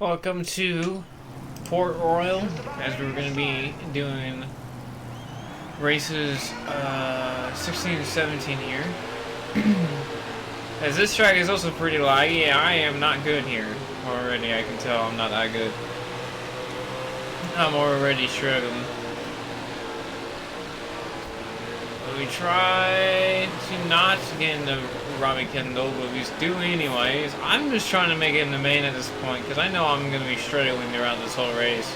Welcome to Port Royal, as we're going to be doing races 16 and 17 here. As this track is also pretty laggy, I am not good here. Already I can tell I'm not that good. I'm already struggling. We try to not get into Robbie Kendall, but we do anyways. I'm just trying to make it in the main at this point, because I know I'm going to be struggling throughout this whole race.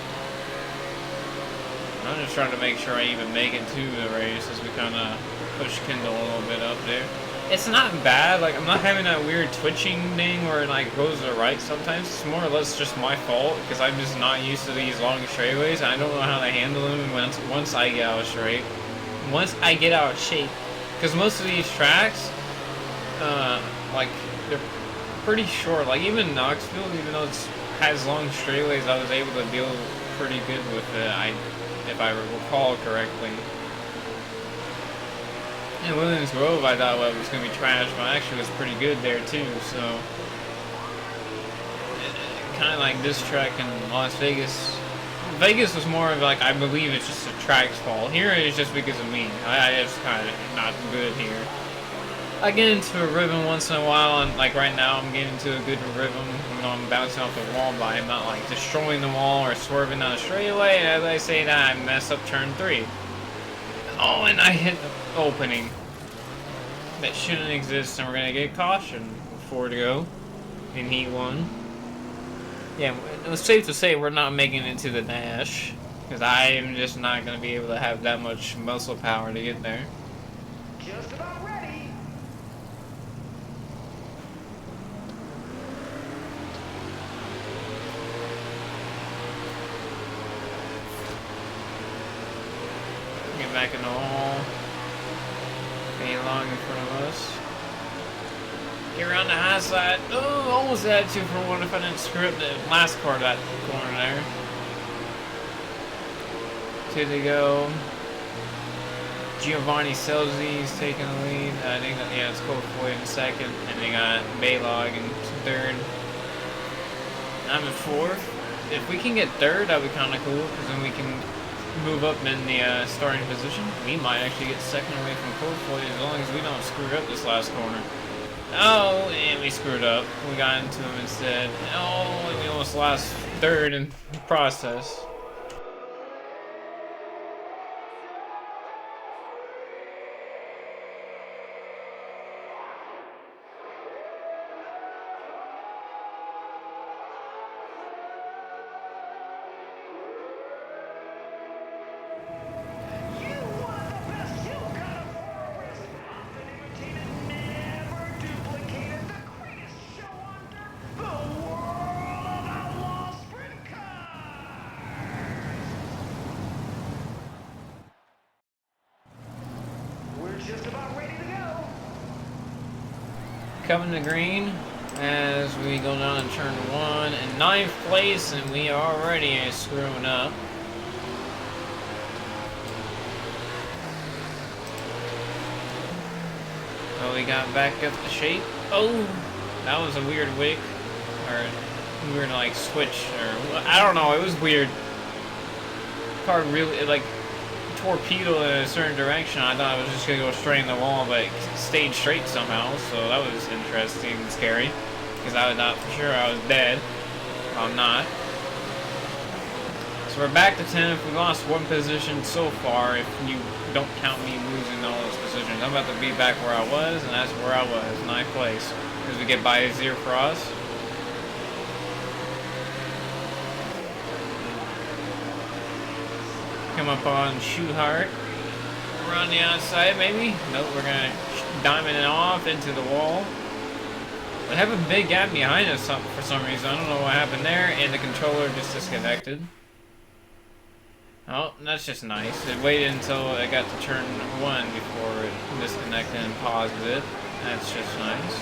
I'm just trying to make sure I even make it to the race as we kind of push Kendall a little bit up there. It's not bad, like I'm not having that weird twitching thing where it like goes to the right sometimes. It's more or less just my fault, because I'm just not used to these long straightaways, and I don't know how to handle them once I get out straight. Once I get out of shape, because most of these tracks, like they're pretty short. Like even Knoxville, even though it has long straightaways, I was able to deal pretty good with it. If I recall correctly. In Williams Grove, I thought it was gonna be trash, but actually it was pretty good there too. So, kind of like this track in Las Vegas. Vegas was more of like, I believe it's just a track's fault. Here it's just because of me. I just kind of not good here. I get into a rhythm once in a while, and like right now I'm getting into a good rhythm. You know, I'm bouncing off the wall, but I'm not like destroying the wall or swerving down the straightaway. And as I say that, I mess up turn 3. Oh, and I hit the opening. That shouldn't exist, and we're gonna get caution. 4 to go in Heat 1. Yeah, it's safe to say we're not making it to the dash, because I am just not going to be able to have that much muscle power to get there. Just about ready. Get back in the wall. Stay long in front of us. Get around the high side. Oh, almost had 2 for 1 if I didn't screw up the last car that corner there. 2 to go. Giovanni Selzy's taking the lead. I think that, yeah, it's Colt Floyd in second. And they got Baylog in third. I'm in 4th. If we can get 3rd, that would be kind of cool, because then we can move up in the starting position. We might actually get 2nd away from Colt Floyd as long as we don't screw up this last corner. Oh, and we screwed up. We got into him instead. Oh, and we almost lost 3rd in the process. Just about ready to go. Coming to green as we go down in turn 1 in 9th place, and we already are screwing up. Oh, we got back up to shape. Oh, that was a weird wick, or weird like switch, or I don't know. It was weird. Car really like torpedo in a certain direction. I thought I was just gonna go straight in the wall, but it stayed straight somehow, so that was interesting and scary, because I thought for sure I was dead. I'm not. So we're back to 10th. We lost 1 position so far, if you don't count me losing all those positions. I'm about to be back where I was, and that's where I was, 9th place, because we get by 0 for us. Come up on Schuhart. We're on the outside, maybe? Nope, we're gonna diamond it off into the wall. We have a big gap behind us for some reason. I don't know what happened there, and the controller just disconnected. Oh, that's just nice. It waited until it got to turn 1 before it disconnected and paused it. That's just nice.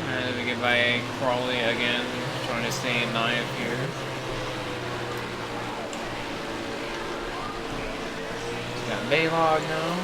And we get by Crawley again. Trying to stay in 9th here. Got Baylog now.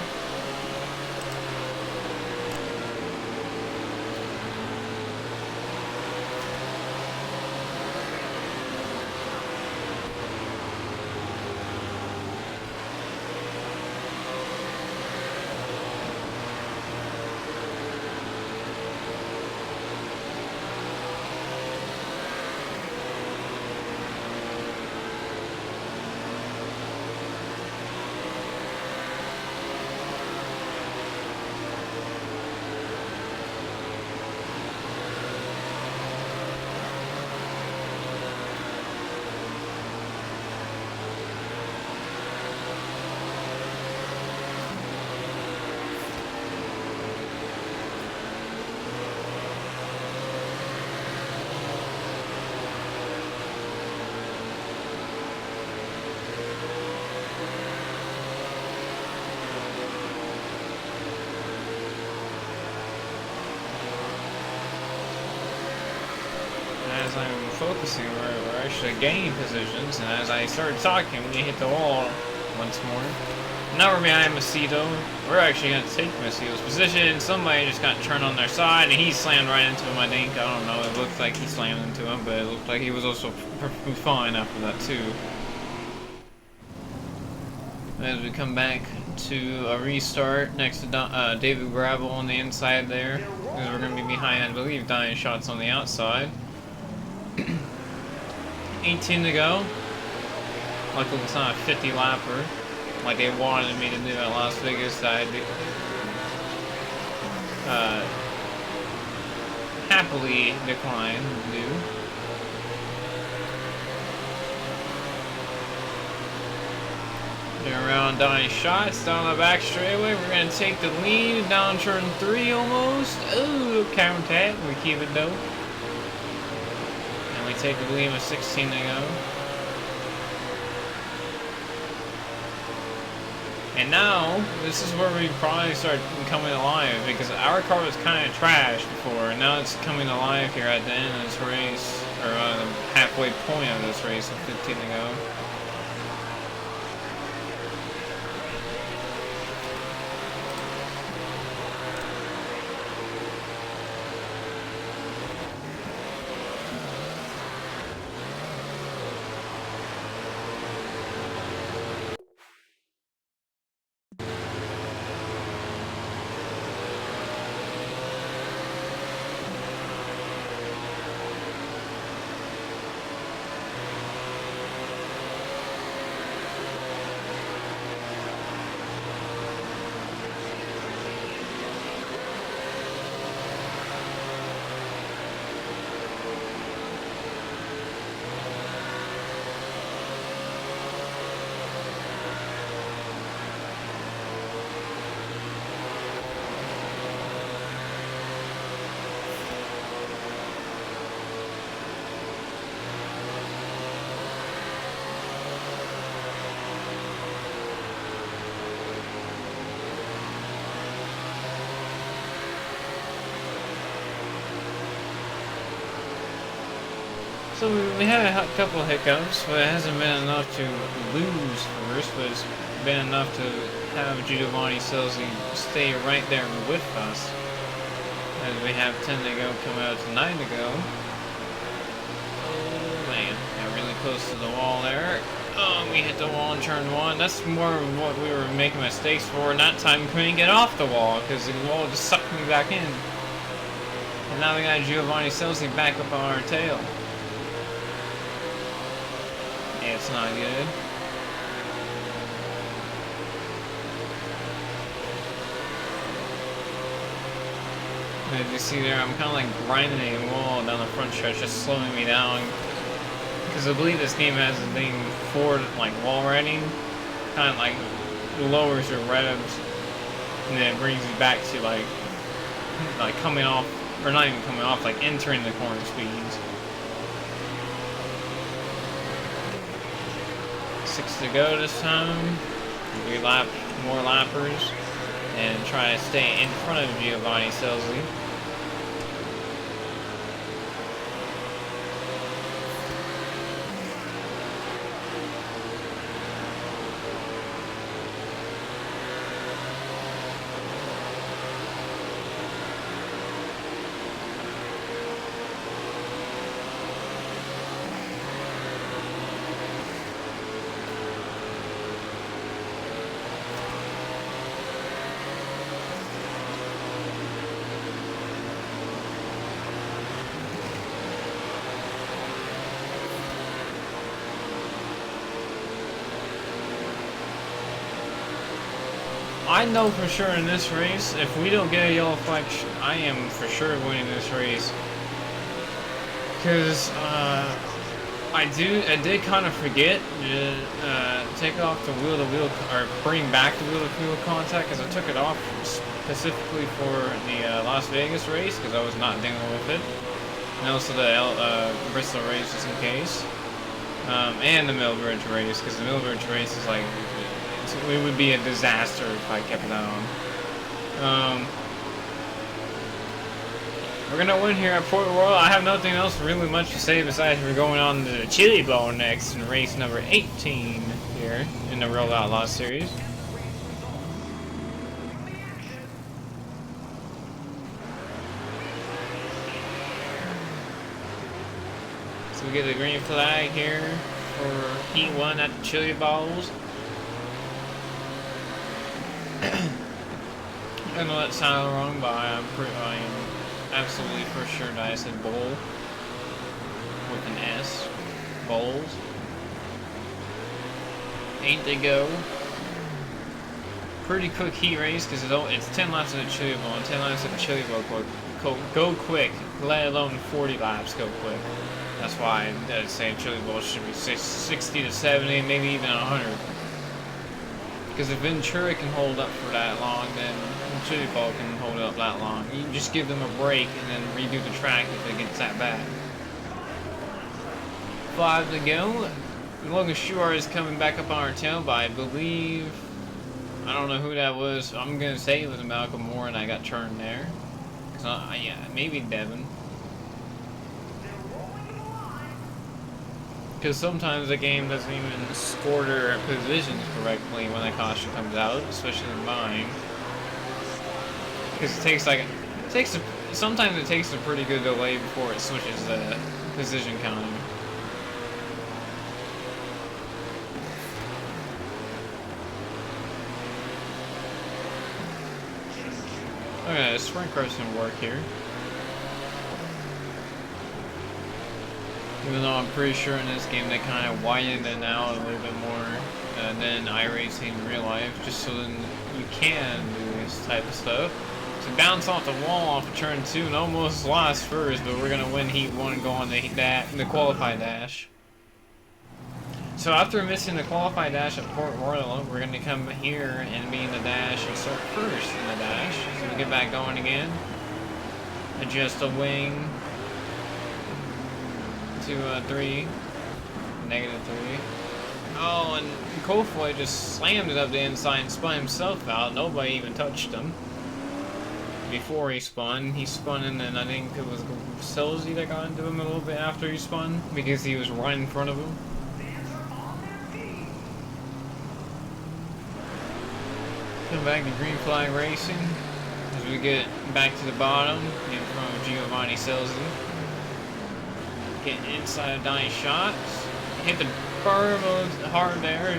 as I'm focusing, we're actually gaining positions, and as I started talking, we hit the wall once more. Now we're behind Macedo. We're actually going to take Macedo's position. Somebody just got turned on their side, and he slammed right into him, I think. I don't know, it looked like he slammed into him, but it looked like he was also perfectly fine after that, too. As we come back to a restart next to David Gravel on the inside there, because we're going to be behind, I believe, dying shots on the outside. 18 to go. Luckily it's not a 50 lapper like they wanted me to do at Las Vegas that I happily declined to do. Around dying shots down the back straightaway. We're gonna take the lead down turn 3 almost. Ooh, count that. We keep it though. And we take the lead with 16 to go. And now, this is where we probably start coming alive, because our car was kind of trash before, and now it's coming alive here at the end of this race, or the halfway point of this race with 15 to go. So we had a couple of hiccups, but it hasn't been enough to lose first, but it's been enough to have Giovanni Scelzi stay right there with us. As we have 10 to go, coming out to 9 to go. Oh man, got really close to the wall there. Oh, we hit the wall in turn 1. That's more of what we were making mistakes for, and that time couldn't get off the wall, because the wall just sucked me back in. And now we got Giovanni Scelzi back up on our tail. It's not good. As you see there, I'm kind of like grinding a wall down the front stretch, just slowing me down. Because I believe this game has a thing for like wall riding, kind of like lowers your revs, and then it brings you back to like coming off, or not even coming off, like entering the corner speeds. 6 to go this time. We lap more lappers and try to stay in front of Giovanni Scelzi. I know for sure in this race, if we don't get a yellow flag, I am for sure winning this race. Because I did kind of forget to take off the wheel-to-wheel, or bring back the wheel-to-wheel contact, because I took it off specifically for the Las Vegas race, because I was not dealing with it. And also the Bristol race, just in case. And the Millbridge race, because the Millbridge race is like, it would be a disaster if I kept that on. We're gonna win here at Port Royal. I have nothing else really much to say besides we're going on to the Chili Bowl next in race number 18 here in the Real Outlaws series. So we get the green flag here for Heat 1 at the Chili Bowls. I know that sounded wrong, but I am absolutely for sure that I said bowl with an S. Bowls. 8 to go. Pretty quick heat race because it's 10 laps of the Chili Bowl, and 10 laps of the Chili Bowl go quick, let alone 40 laps go quick. That's why I'd say Chili Bowl should be 60 to 70, maybe even 100. Because if Ventura can hold up for that long, then Chili Bowl can hold up that long. You can just give them a break and then redo the track if it gets that bad. 5 to go. Logan Schuart is coming back up on our tail, but I believe, I don't know who that was. I'm gonna say it was Malcolm Moore, and I got turned there. Yeah, maybe Devin. Because sometimes the game doesn't even score their positions correctly when that caution comes out, especially mine. Because sometimes it takes a pretty good delay before it switches the position counting. Okay, sprint car's gonna work here. Even though I'm pretty sure in this game they kind of widened it out a little bit more than iRacing in real life, just so then you can do this type of stuff. So bounce off the wall off of turn 2 and almost lost first, but we're gonna win Heat 1 and go on the qualify dash. So after missing the qualify dash at Port Royal, we're gonna come here and be in the dash and start first in the dash. So we get back going again. Adjust the wing. To 3, negative 3. Oh, and Kofoy just slammed it up the inside and spun himself out. Nobody even touched him. Before he spun and then I think it was Selzy that got into him a little bit after he spun because he was right in front of him. Come back to green flag racing as we get back to the bottom in front of Giovanni Selzy. Getting inside nice shots. Hit the berm hard there.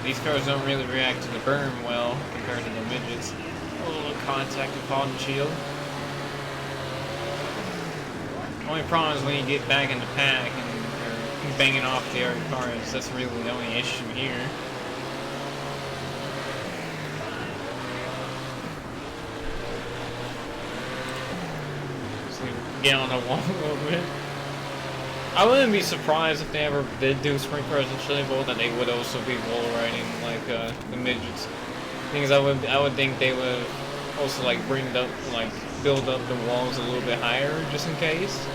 These cars don't really react to the berm well compared to the midgets. A little contact with Paul and Shield. Only problem is when you get back in the pack and you're banging off the other cars. That's really the only issue here. So get on the wall a little bit. I wouldn't be surprised if they ever did do sprint cars in Chili Bowl that they would also be wall riding like the midgets. Things I would think they would also like bring it up, like build up the walls a little bit higher just in case.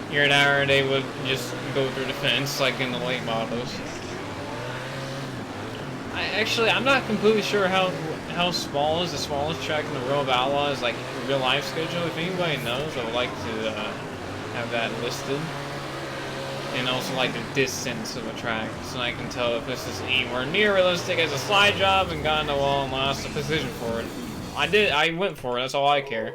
Here and there they would just go through the fence like in the late models. I'm not completely sure how small is the smallest track in the World of Outlaws, like real life schedule. If anybody knows, I would like to have that listed, and also like the distance of a track, so I can tell if this is anywhere near realistic as a slide job and got in the wall and lost the position for it. I went for it, that's all I care.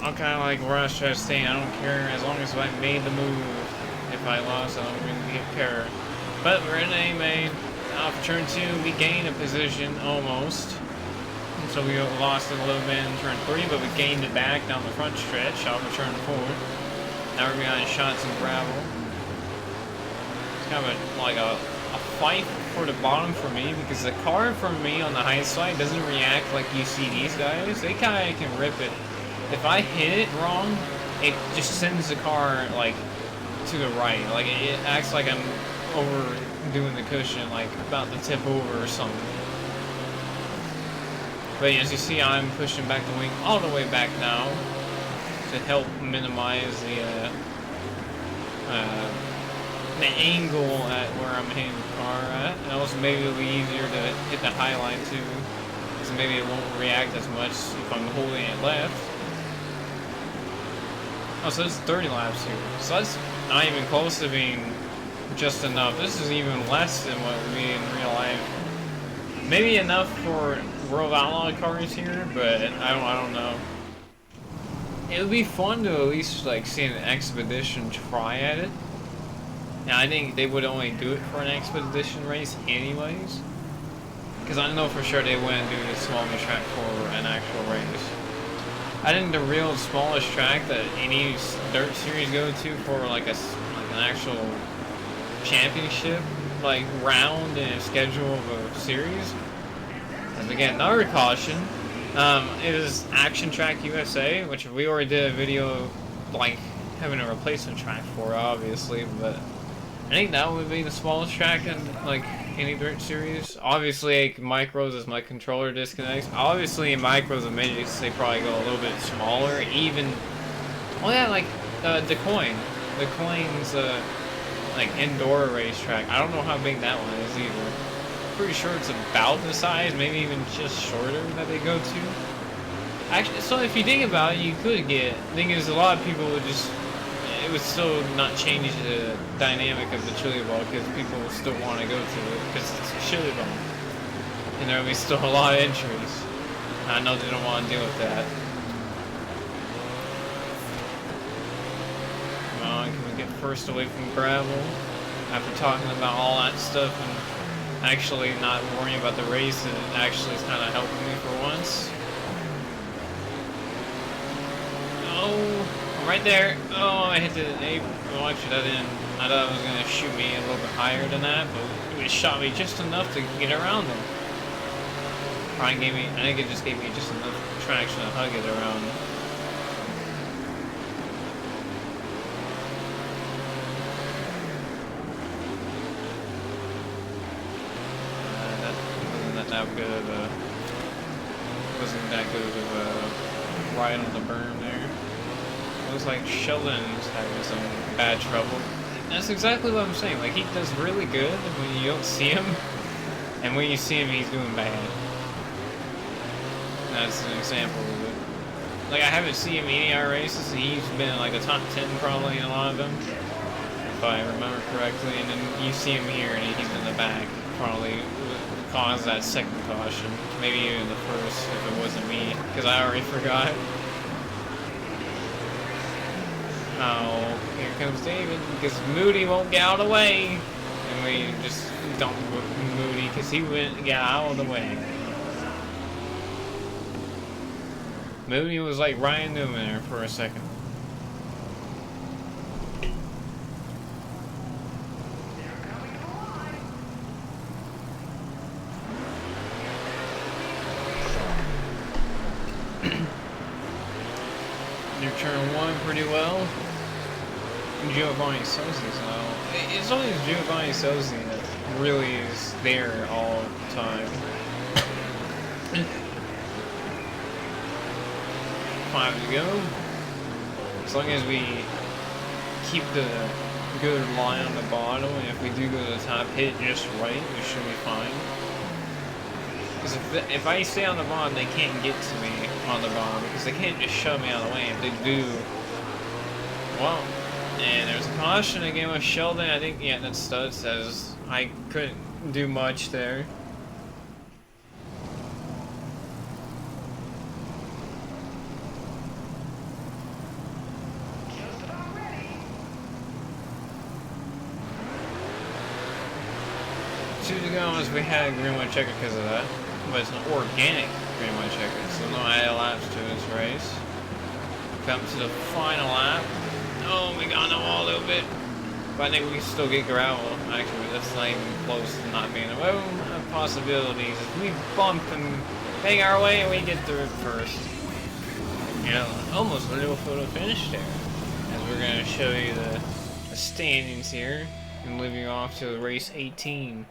I'm kind of like Rush saying, I don't care as long as I made the move. If I lost, I don't really care. But we're in A main. Off turn 2, we gained a position almost. And so we lost it a little bit in turn 3, but we gained it back down the front stretch off of turn 4. Now we're behind shots and gravel. It's kind of like a fight for the bottom for me because the car for me on the high side doesn't react like you see these guys. They kind of can rip it. If I hit it wrong, it just sends the car like to the right. Like it acts like I'm overdoing the cushion, like about to tip over or something. But as you see, I'm pushing back the wing all the way back now to help minimize the angle at where I'm hitting the car at. And also maybe it'll be easier to hit the high line too, because maybe it won't react as much if I'm holding it left. Oh, so it's 30 laps here. So that's not even close to being just enough. This is even less than what we in real life. Maybe enough for World of Outlaw cars here, but I don't know. It would be fun to at least like see an expedition try at it. Now I think they would only do it for an expedition race anyways, because I know for sure they wouldn't do the smallest track for an actual race. I think the real smallest track that any dirt series go to for like an actual championship like round and schedule of a series. And again, another caution is Action Track USA, which we already did a video like having a replacement track for, obviously, but I think that would be the smallest track in like any dirt series. Obviously, like, micros as my controller disconnects. Obviously, in micros and midgets, they probably go a little bit smaller. Even, well, yeah, like DeCoin. DeCoin's like indoor racetrack. I don't know how big that one is either. Pretty sure it's about the size, maybe even just shorter that they go to. Actually, so if you think about it, you could get. The thing is, a lot of people would just. It would still not change the dynamic of the chili ball because people will still want to go to it because it's a chili ball. And there will be still a lot of entries. I know they don't want to deal with that. Come on, can we get first away from gravel? After talking about all that stuff and actually not worrying about the race, it actually is kind of helping me for once. Oh. Right there. Oh, I hit the apron. Oh, actually, that didn't. I thought it was going to shoot me a little bit higher than that, but it shot me just enough to get around them. Probably gave me. I think it just gave me just enough traction to hug it around. That wasn't that good of a. Wasn't that good of a ride on the berm there. Looks like Sheldon's having some bad trouble. That's exactly what I'm saying. Like, he does really good when you don't see him, and when you see him, he's doing bad. That's an example of it. Like, I haven't seen him in any of our races, and he's been in like a top 10 probably in a lot of them, if I remember correctly. And then you see him here, and he's in the back, probably caused that second caution. Maybe even the first, if it wasn't me, because I already forgot. Oh, here comes David, because Moody won't get out of the way. And we just don't Moody, because he wouldn't get out of the way. Moody was like Ryan Newman there for a second. They're turn one pretty well. Giovanni Sozzi's now. It's always Giovanni Sozzi that really is there all the time. 5 to go. As long as we keep the good line on the bottom, and if we do go to the top, hit just right, we should be fine. Because if I stay on the bottom, they can't get to me on the bottom, because they can't just shove me out of the way. If they do, well, and there's a caution again with Sheldon. I think, yeah, that stud says I couldn't do much there. Just about ready. 2 to go as we had a green white checker because of that. But it's an organic green white checker, so no added laps to this race. Come to the final lap. Oh, we got on the wall a little bit. But I think we can still get gravel. Actually, that's not even close to not being a WoO possibilities. We bump and bang our way and we get through it first. You know, almost a little photo finish there. As we're going to show you the standings here and moving off to race 18.